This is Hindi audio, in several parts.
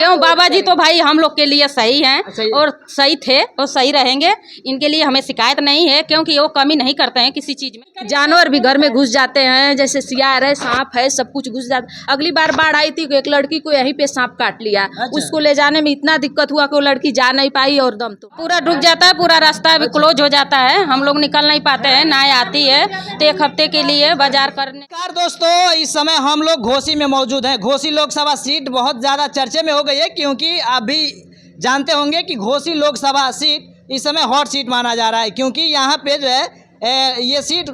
क्यों बाबा जी तो भाई हम लोग के लिए सही हैं और सही थे और सही रहेंगे। इनके लिए हमें शिकायत नहीं है क्योंकि वो कमी नहीं करते हैं किसी चीज में। जानवर भी घर में घुस जाते हैं, जैसे सियार है, सांप है, सब कुछ घुस जाता। अगली बार बाढ़ आई थी, एक लड़की को यहीं पे सांप काट लिया। उसको ले जाने में इतना दिक्कत हुआ कि वो लड़की जा नहीं पाई और दम तो पूरा डूब जाता है। पूरा रास्ता भी क्लोज हो जाता है, हम लोग निकल नहीं पाते हैं। नाव आती है तो एक हफ्ते के लिए बाजार करने। दोस्तों, इस समय हम लोग घोसी में मौजूद हैं। घोसी लोकसभा सीट बहुत ज्यादा चर्चे में हो गई है क्योंकि आप भी जानते होंगे कि घोसी लोकसभा सीट इस समय हॉट सीट माना जा रहा है क्योंकि यहाँ पे जो है ये सीट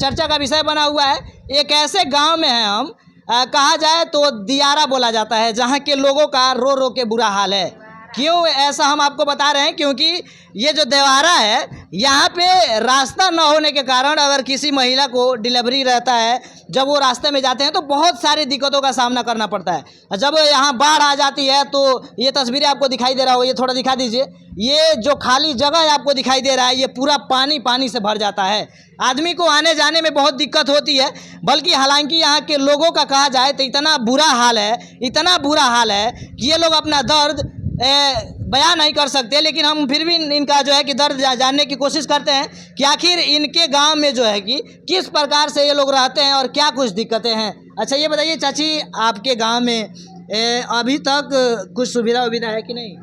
चर्चा का विषय बना हुआ है। एक ऐसे गांव में है हम कहा जाए तो दियारा बोला जाता है, जहाँ के लोगों का रो रो के बुरा हाल है। क्यों ऐसा हम आपको बता रहे हैं क्योंकि ये जो देवारा है, यहाँ पे रास्ता न होने के कारण अगर किसी महिला को डिलीवरी रहता है, जब वो रास्ते में जाते हैं तो बहुत सारी दिक्कतों का सामना करना पड़ता है। जब यहाँ बाढ़ आ जाती है तो ये तस्वीरें आपको दिखाई दे रहा हो, ये थोड़ा दिखा दीजिए। ये जो खाली जगह आपको दिखाई दे रहा है, ये पूरा पानी पानी से भर जाता है। आदमी को आने जाने में बहुत दिक्कत होती है। बल्कि हालांकि यहाँ के लोगों का कहा जाए तो इतना बुरा हाल है, इतना बुरा हाल है कि ये लोग अपना दर्द बयान नहीं कर सकते, लेकिन हम फिर भी इनका जो है कि दर्द जानने की कोशिश करते हैं कि आखिर इनके गांव में जो है कि किस प्रकार से ये लोग रहते हैं और क्या कुछ दिक्कतें हैं। अच्छा ये बताइए चाची, आपके गांव में अभी तक कुछ सुविधा है कि नहीं?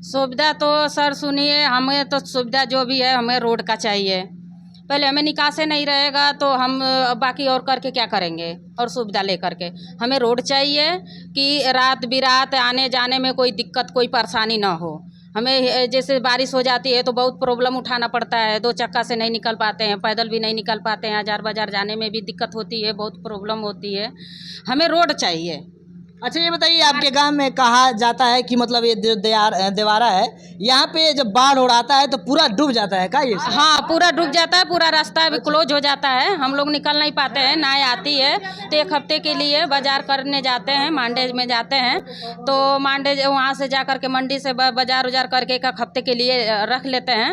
सुविधा तो सर सुनिए, हमें तो सुविधा जो भी है हमें रोड का चाहिए। पहले हमें निकासे नहीं रहेगा तो हम बाकी और करके क्या करेंगे। और सुविधा लेकर के हमें रोड चाहिए कि रात बिरात आने जाने में कोई दिक्कत कोई परेशानी ना हो। हमें जैसे बारिश हो जाती है तो बहुत प्रॉब्लम उठाना पड़ता है, दो चक्का से नहीं निकल पाते हैं, पैदल भी नहीं निकल पाते हैं, हजार बाजार जाने में भी दिक्कत होती है, बहुत प्रॉब्लम होती है। हमें रोड चाहिए। अच्छा ये बताइए, आपके गांव में कहा जाता है कि मतलब ये जो देवारा है, यहाँ पे जब बाढ़ उड़ाता है तो पूरा डूब जाता है, क्या ये? हाँ, पूरा डूब जाता है, पूरा रास्ता भी क्लोज हो जाता है, हम लोग निकल नहीं पाते हैं। नाव आती है तो एक हफ्ते के लिए बाजार करने जाते हैं, मांडे में जाते हैं तो मांडे वहाँ से जा कर के मंडी से बाजार उजार करके एक हफ्ते के लिए रख लेते हैं।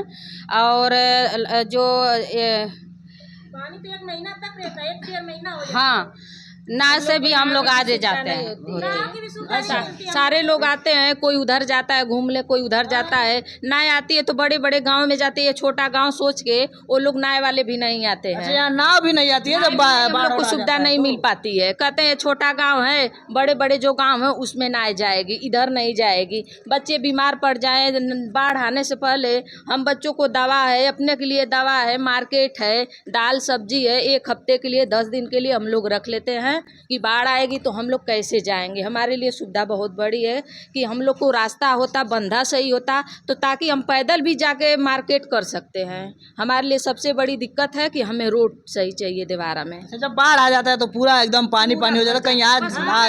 और जो पानी तो 1 महीना तक रहता है, 1-1.5 महीना। हाँ, नाव से भी हम लोग आज जाते हैं। सारे लोग आते हैं, कोई उधर जाता है घूम ले, कोई उधर जाता है। नाव आती है तो बड़े बड़े गांव में जाते हैं, छोटा गांव सोच के वो लोग नाव वाले भी नहीं आते हैं। अच्छा, यहाँ नाव भी नहीं आती है जब बाढ़ को सुविधा नहीं मिल पाती है। कहते हैं छोटा गांव है, बड़े बड़े जो गांव है उसमें नाव जाएगी, इधर नहीं जाएगी। बच्चे बीमार पड़ जाए बाढ़ आने से पहले, हम बच्चों को दवा है, अपने के लिए दवा है, मार्केट है, दाल सब्जी है, एक हफ्ते के लिए 10 दिन के लिए हम लोग रख लेते हैं कि बाढ़ आएगी तो हम लोग कैसे जाएंगे। हमारे लिए सुविधा बहुत बड़ी है कि हम लोग को रास्ता होता, बंधा सही होता तो ताकि हम पैदल भी जाके मार्केट कर सकते हैं। हमारे लिए सबसे बड़ी दिक्कत है कि हमें रोड सही चाहिए देवारा में। जब बाढ़ आ जाता है तो पूरा एकदम पानी पानी हो जाता है, कहीं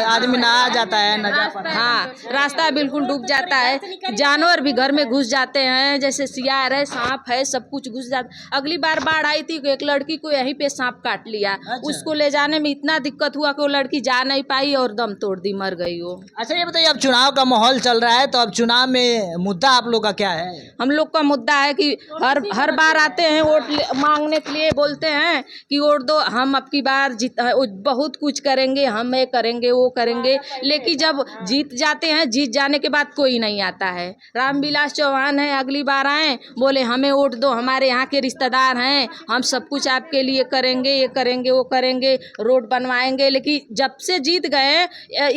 आदमी ना आ जाता है ना जा पाता है। हाँ, रास्ता बिल्कुल डूब जाता है। जानवर भी घर में घुस जाते हैं, जैसे सियार है, सांप है, सब कुछ घुस जाता। अगली बार बाढ़ आई थी, एक लड़की को यहीं पे सांप काट लिया। उसको ले जाने में इतना दिक्कत हुआ कि वो लड़की जा नहीं पाई और दम तोड़ दी, मर गई वो। अच्छा ये बताइए, अब चुनाव का माहौल चल रहा है तो अब चुनाव में मुद्दा आप लोग का क्या है? हम लोग का मुद्दा है कि हर बार आते हैं वोट मांगने के लिए, बोलते हैं कि वोट दो, हम अब की बार बहुत कुछ करेंगे, हम ये करेंगे वो करेंगे, लेकिन जब जीत जाते हैं, जीत जाने के बाद कोई नहीं आता है। रामविलास चौहान है, अगली बार आए, बोले हमें वोट दो, हमारे यहाँ के रिश्तेदार हैं, हम सब कुछ आपके लिए करेंगे, ये करेंगे वो करेंगे, रोड बनवाएंगे। लेकिन जब से जीत गए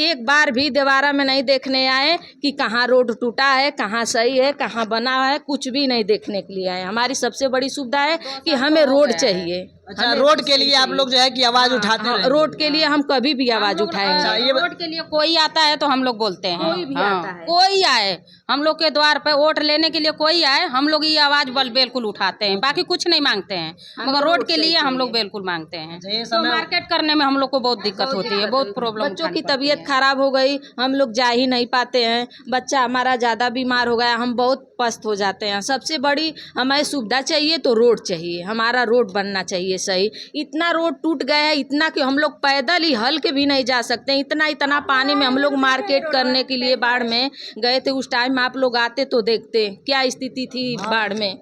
एक बार भी देवारा में नहीं देखने आए कि कहाँ रोड टूटा है, कहाँ सही है, कहाँ बना है, कुछ भी नहीं देखने के लिए आए। हमारी सबसे बड़ी सुविधा है कि हमें रोड चाहिए। अच्छा, रोड के लिए आप लोग जो है कि आवाज उठाते हैं? रोड के लिए हम कभी भी आवाज उठाएंगे। ये रोड के लिए कोई आता है तो हम लोग बोलते हैं, कोई भी आता है, कोई आए हम लोग के द्वार पे वोट लेने के लिए, कोई आए, हम लोग ये आवाज बिल्कुल उठाते हैं। बाकी कुछ नहीं मांगते हैं, मगर रोड के लिए हम लोग बिल्कुल मांगते हैं। तो मार्केट करने में हम लोग को बहुत दिक्कत होती है, बहुत प्रॉब्लम। बच्चों की तबीयत खराब हो गई, हम लोग जा ही नहीं पाते हैं। बच्चा हमारा ज़्यादा बीमार हो गया, हम बहुत पस्त हो जाते हैं। सबसे बड़ी हमें सुविधा चाहिए तो रोड चाहिए, हमारा रोड बनना चाहिए सही। इतना रोड टूट गया है, इतना कि हम लोग पैदल ही हल के भी नहीं जा सकते। इतना पानी में हम लोग मार्केट करने के लिए बाढ़ में गए थे। उस टाइम आप लोग आते तो देखते क्या स्थिति थी बाढ़ में।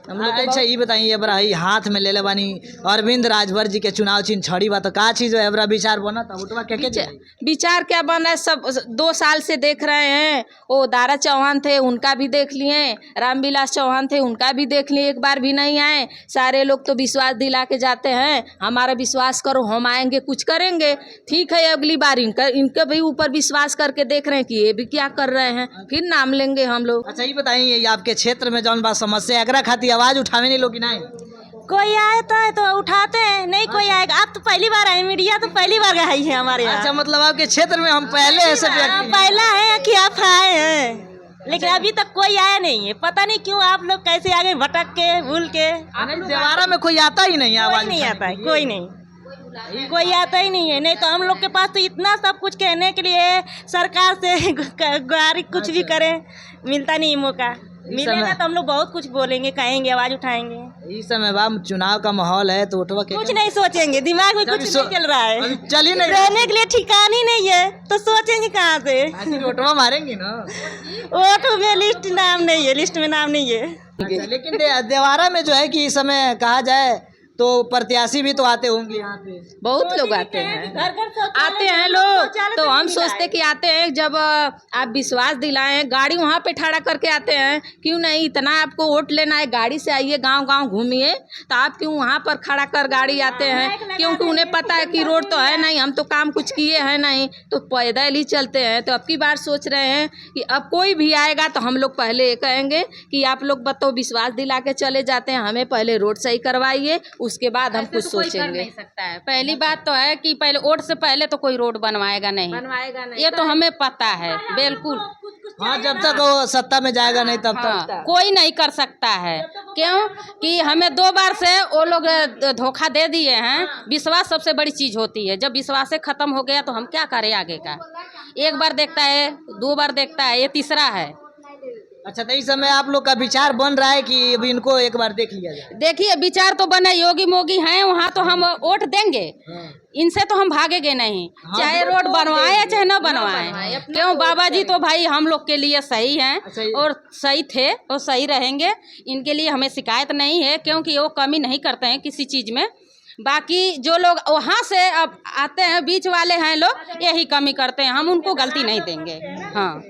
हम लोग को अच्छा ये बताइए बरा ही हाथ में ले ले बानी अरविंद राजभर जी के चुनाव चिन्ह छड़ी बा तो का चीज है बरा विचार बना था उठवा के विचार क्या बना है, सब 2 साल से देख रहे हैं। वो दारा चौहान थे, उनका भी देख लिए, रामविलास चौहान थे, उनका भी देख लिए, एक बार भी नहीं आए। सारे लोग तो विश्वास दिला के जाते हैं, हमारा विश्वास करो, हम आएंगे, कुछ करेंगे। ठीक है, अगली बार इनके भी ऊपर विश्वास करके देख रहे हैं कि ये भी क्या कर रहे हैं, फिर नाम लेंगे हम लोग। अच्छा ये बताइए ये आपके क्षेत्र में जौन बात समस्या एकरा खातिर आवाज उठावे नहीं लोग नहीं कोई आए तो उठाते हैं, नहीं कोई आएगा। आप तो पहली बार आए, मीडिया तो पहली बार आई है हमारे यहाँ। अच्छा मतलब आपके क्षेत्र में हम पहले ऐसे व्यक्ति पहला है कि आप आए हैं, लेकिन अभी तक कोई आया नहीं है। पता नहीं क्यों आप लोग कैसे आगे भटक के भूल के। देवारा में कोई आता ही नहीं आवाज नहीं आता है, कोई नहीं, कोई आता ही नहीं है। नहीं तो हम लोग के पास तो इतना सब कुछ कहने के लिए सरकार से गुहारी कुछ भी करें, मिलता नहीं मौका। मिलेगा तो हम लोग बहुत कुछ बोलेंगे, कहेंगे, आवाज उठाएंगे। इस समय बा चुनाव का माहौल है तो उठवा के कुछ नहीं सोचेंगे, दिमाग में कुछ नहीं चल रहा है, चल ही नहीं रहने के लिए ठिकाना ही नहीं है तो सोचेंगे कहाँ से। उठवा मारेंगे ना वोट में लिस्ट नाम नहीं है, लिस्ट में नाम नहीं है। अच्छा, लेकिन देवारा में जो है कि इस समय कहा जाए तो प्रत्याशी भी तो आते होंगे यहाँ पे, बहुत लोग आते हैं, आते हैं लोग। तो हम सोचते कि आते हैं, जब आप विश्वास दिलाएं, गाड़ी वहाँ पे खड़ा करके आते हैं। क्यों नहीं, इतना आपको वोट लेना है, गाड़ी से आइए, गांव गांव घूमिए, तो आप क्यों वहाँ पर खड़ा कर गाड़ी आते हैं? क्योंकि उन्हें पता है कि रोड तो है नहीं, हम तो काम कुछ किए हैं नहीं, तो पैदल ही चलते हैं। तो अब की बार सोच रहे हैं कि अब कोई भी आएगा तो हम लोग पहले ये कहेंगे कि आप लोग बताओ, विश्वास दिला के चले जाते हैं, हमें पहले रोड सही करवाइए, उसके बाद हम कुछ सोचेंगे। नहीं सकता है। पहली बात तो है कि पहले वोट से पहले तो कोई रोड बनवाएगा नहीं, ये तो हमें पता है बिल्कुल। हाँ जब तक वो सत्ता में जाएगा नहीं तब हाँ, तक कोई नहीं कर सकता है। क्यों कि हमें 2 बार से वो लोग धोखा दे दिए हैं। विश्वास सबसे बड़ी चीज होती है, जब विश्वास खत्म हो गया तो हम क्या करें आगे का। एक बार देखता है, 2 बार देखता है, ये तीसरा है। अच्छा तो इस समय आप लोग का विचार बन रहा है कि अभी इनको एक बार देख लिया जाए। देखिए विचार तो बना, योगी मोगी हैं वहाँ तो हम वोट देंगे, इनसे तो हम भागेंगे नहीं, चाहे रोड बनवाए चाहे न बनवाए। क्यों, बाबा जी तो भाई हम लोग के लिए सही हैं और सही थे और सही रहेंगे। इनके लिए हमें शिकायत नहीं है, क्योंकि वो कमी नहीं करते हैं किसी चीज़ में। बाकी जो लोग वहाँ से अब आते हैं, बीच वाले हैं लोग, यही कमी करते हैं, हम उनको गलती नहीं देंगे। हाँ,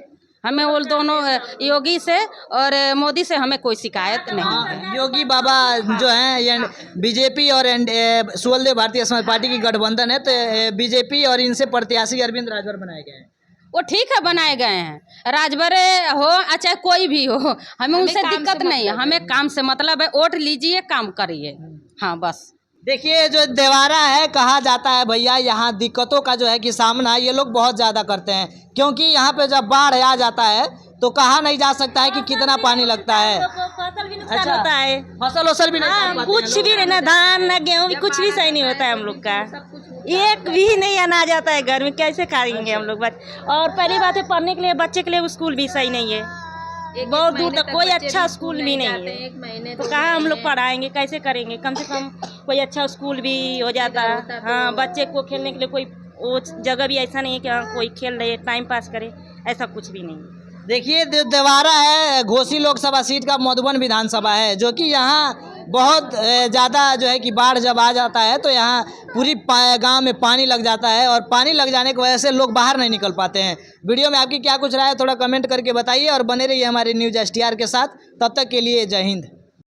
हमें वो दोनों योगी से और मोदी से हमें कोई शिकायत नहीं है। योगी बाबा जो हैं ये बीजेपी और सुहलदेव भारतीय समाज पार्टी की गठबंधन है, तो बीजेपी और इनसे प्रत्याशी अरविंद राजभर बनाए गए हैं। वो ठीक है, बनाए गए हैं, राजभरे हो चाहे कोई भी हो, हमें उनसे दिक्कत नहीं है। हमें काम से मतलब है, वोट लीजिए, काम करिए। हाँ बस। देखिए जो देवारा है, कहा जाता है भैया यहाँ दिक्कतों का जो है कि सामना ये लोग बहुत ज़्यादा करते हैं, क्योंकि यहाँ पे जब बाढ़ आ जाता है तो कहा नहीं जा सकता है कि कितना पानी लगता है। फसल भी नुकसान होता है, फसल भी नहीं, कुछ भी नहीं, ना धान ना गेहूँ भी, कुछ भी सही नहीं होता है हम लोग का। एक भी नहीं अनाज आता है घर में, कैसे खाएंगे हम लोग। और पहली बात है, पढ़ने के लिए बच्चे के लिए स्कूल भी सही नहीं है, बहुत दूर तक कोई अच्छा स्कूल भी नहीं है। तो कहाँ हम लोग पढ़ाएंगे, कैसे करेंगे? कम से कम कोई अच्छा स्कूल भी हो जाता है। हाँ, बच्चे को खेलने के लिए कोई वो जगह भी ऐसा नहीं है कि हाँ कोई खेल रहे टाइम पास करे, ऐसा कुछ भी नहीं। देखिए देवारा है घोसी लोकसभा सीट का मधुबन विधानसभा है, जो कि यहाँ बहुत ज़्यादा जो है कि बाढ़ जब आ जाता है तो यहाँ पूरी गांव में पानी लग जाता है, और पानी लग जाने की वजह से लोग बाहर नहीं निकल पाते हैं। वीडियो में आपकी क्या कुछ राय है, थोड़ा कमेंट करके बताइए और बने रहिए हमारे न्यूज़ STR के साथ। तब तक के लिए जय हिंद।